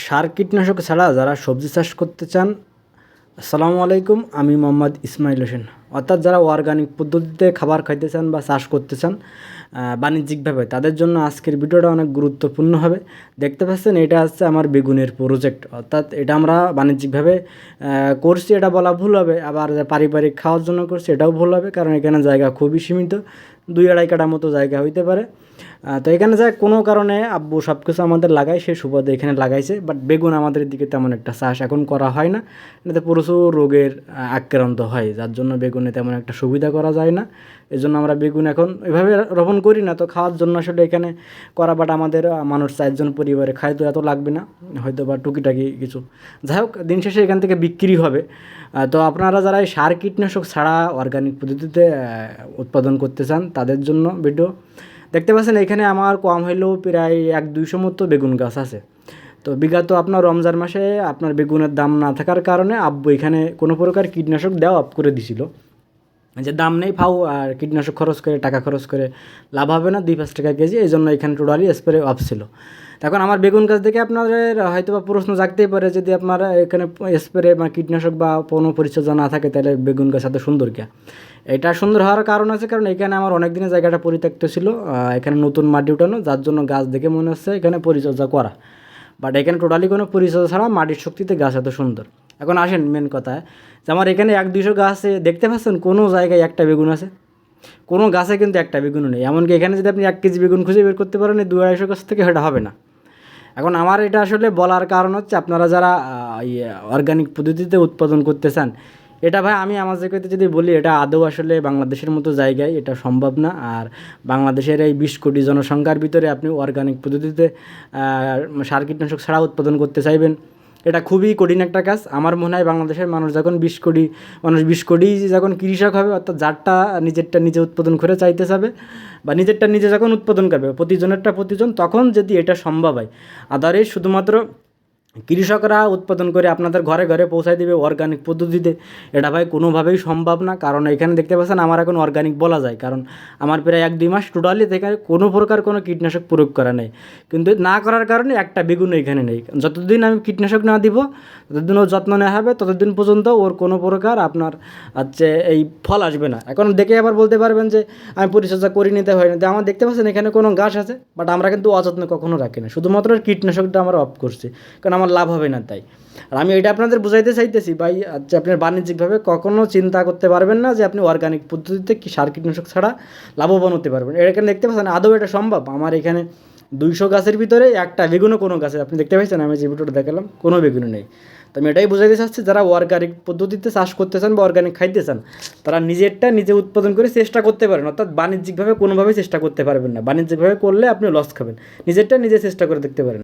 সার কীটনাশক ছাড়া যারা সবজি চাষ করতে চান, আসসালামু আলাইকুম, আমি মোহাম্মদ ইসমাইল হোসেন। অর্থাৎ যারা অর্গানিক পদ্ধতিতে খাবার খাইতে চান বা চাষ করতে চান বাণিজ্যিকভাবে, তাদের জন্য আজকের ভিডিওটা অনেক গুরুত্বপূর্ণ হবে। দেখতে পাচ্ছেন, এটা হচ্ছে আমার বেগুনের প্রজেক্ট। অর্থাৎ এটা আমরা বাণিজ্যিকভাবে করছি, এটা বলা ভুল হবে। আবার পারিবারিক খাওয়ার জন্য করছি, এটাও ভুল হবে, কারণ এখানে জায়গা খুবই সীমিত, 2-2.5 কাঠা মতো জায়গা হইতে পারে। তো এখানে যা কোনো কারণে আব্বু সব কিছু আমাদের লাগায়, সেই সুবাদে এখানে লাগাইছে। বাট বেগুন আমাদের দিকে তেমন একটা চাষ এখন করা হয় না, এটাতে প্রচুর রোগের আক্রান্ত হয়, যার জন্য বেগুনে তেমন একটা সুবিধা করা যায় না। এই জন্য আমরা বেগুন এখন এভাবে রোপণ করি না। তো খাওয়ার জন্য আসলে এখানে করা, বাট আমাদের মানুষ 4 জন পরিবারে খায়, তো এত লাগবে না, হয়তো বা টুকিটাকি কিছু। যাই হোক, দিন শেষে এখান থেকে বিক্রি হবে। তো আপনারা যারা এই সার কীটনাশক ছাড়া অর্গানিক পদ্ধতিতে উৎপাদন করতে চান, তাদের জন্য ভিডিও। দেখতে পাচ্ছেন, এখানে আমার কম হইলেও প্রায় 100-200 মতো বেগুন গাছ আছে। তো বিগত আপনার রমজান মাসে আপনার বেগুনের দাম না থাকার কারণে আব্বু এখানে কোনো প্রকার কীটনাশক দেওয়া অফ করে দিছিল, যে দাম নেই, ফাও আর কীটনাশক খরচ করে, টাকা খরচ করে লাভ হবে না, 2-5 টাকা কেজি, এই জন্য এখানে টোটালি স্প্রে অফ ছিল। এখন আমার বেগুন গাছ দেখে আপনাদের হয়তো বা প্রশ্ন জাগতেই পারে, যদি আপনারা এখানে স্প্রে বা কীটনাশক বা কোনো পরিচর্যা না থাকে, তাহলে বেগুন গাছ এত সুন্দর কে? এটা সুন্দর হওয়ার কারণ আছে, কারণ এখানে আমার অনেক দিনের জায়গাটা পরিত্যক্ত ছিল, এখানে নতুন মাটি উঠানো, যার জন্য গাছ দেখে মনে হচ্ছে এখানে পরিচর্যা করা। বাট এখানে টোটালি কোনো পরিচর্যা ছাড়া মাটির শক্তিতে গাছ এত সুন্দর। এখন আসেন মেন কথায়, যে আমার এখানে 100-200 গাছে দেখতে পাচ্ছেন কোনো জায়গায় একটা বেগুন আছে? কোনো গাছে কিন্তু একটা বেগুনও নেই। এমনকি এখানে যদি আপনি 1 কেজি বেগুন খুঁজে বের করতে পারেন, এই 200-250 গাছ থেকে সেটা হবে না। এখন আমার এটা আসলে বলার কারণ হচ্ছে, আপনারা যারা অর্গানিক পদ্ধতিতে উৎপাদন করতে চান, এটা ভাই আমি আমার জায়গাতে যদি বলি, এটা আদৌ আসলে বাংলাদেশের মতো জায়গায় এটা সম্ভব না। আর বাংলাদেশের এই 20 কোটি জনসংখ্যার ভিতরে আপনি অর্গানিক পদ্ধতিতে সার কীটনাশক ছাড়া উৎপাদন করতে চাইবেন, এটা খুবই কঠিন একটা কাজ। আমার মনে হয় বাংলাদেশের মানুষ যখন 20 কোটি যখন কৃষক হবে, অর্থাৎ যারটা নিজেরটা নিজে উৎপাদন করে চাইতে চাবে, বা নিজেরটা নিজে যখন উৎপাদন করবে, প্রতিজন, তখন যদি এটা সম্ভব হয়। আদারওয়াইজ শুধুমাত্র কৃষকরা উৎপাদন করে আপনাদের ঘরে ঘরে পৌঁছায় দিবে অর্গানিক পদ্ধতিতে, এটা ভাই কোনোভাবেই সম্ভব না। কারণ এখানে দেখতে পাচ্ছেন আমার এখন অর্গানিক বলা যায়, কারণ আমার প্রায় 1-2 মাস টোটালি থেকে কোনো প্রকার কোনো কীটনাশক প্রয়োগ করা নেই। কিন্তু না করার কারণে একটা বেগুন এখানে নেই। যতদিন আমি কীটনাশক না দিব, ততদিন ওর যত্ন নেওয়া হবে, ততদিন পর্যন্ত ওর কোনো প্রকার আপনার হচ্ছে এই ফল আসবে না। এখন দেখে আবার বলতে পারবেন যে আমি পরিচর্যা করি নিতে হয় না। আমার দেখতে পাচ্ছেন এখানে কোনো গাছ আছে, বাট আমরা কিন্তু অযত্ন কখনো রাখি না, শুধুমাত্র কীটনাশকটা আমরা অফ করছি, কারণ আমার লাভ হবে না তাই। আর আমি এটা আপনাদের বুঝাইতে চাইতেছি ভাই, আচ্ছা আপনার বাণিজ্যিকভাবে কখনো চিন্তা করতে পারবেন না যে আপনি অর্গানিক পদ্ধতিতে কি সার কীটনাশক ছাড়া লাভবান হতে পারবেন। এখানে দেখতে পাচ্ছেন আদৌ এটা সম্ভব? আমার এখানে 200 গাছের ভিতরে একটা বেগুনও, কোনো গাছে আপনি দেখতে পাচ্ছেন, আমি যে ভিডিওটা দেখালাম, কোনো বেগুনও নেই। তো আমি এটাই বুঝাইতে চাচ্ছি, যারা অর্গানিক পদ্ধতিতে চাষ করতে চান বা অর্গানিক খাইতে চান, তারা নিজেরটা নিজে উৎপাদন করে চেষ্টা করতে পারেন। অর্থাৎ বাণিজ্যিকভাবে কোনোভাবেই চেষ্টা করতে পারবেন না। বাণিজ্যিকভাবে করলে আপনি লস খাবেন, নিজেরটা নিজে চেষ্টা করে দেখতে পারেন।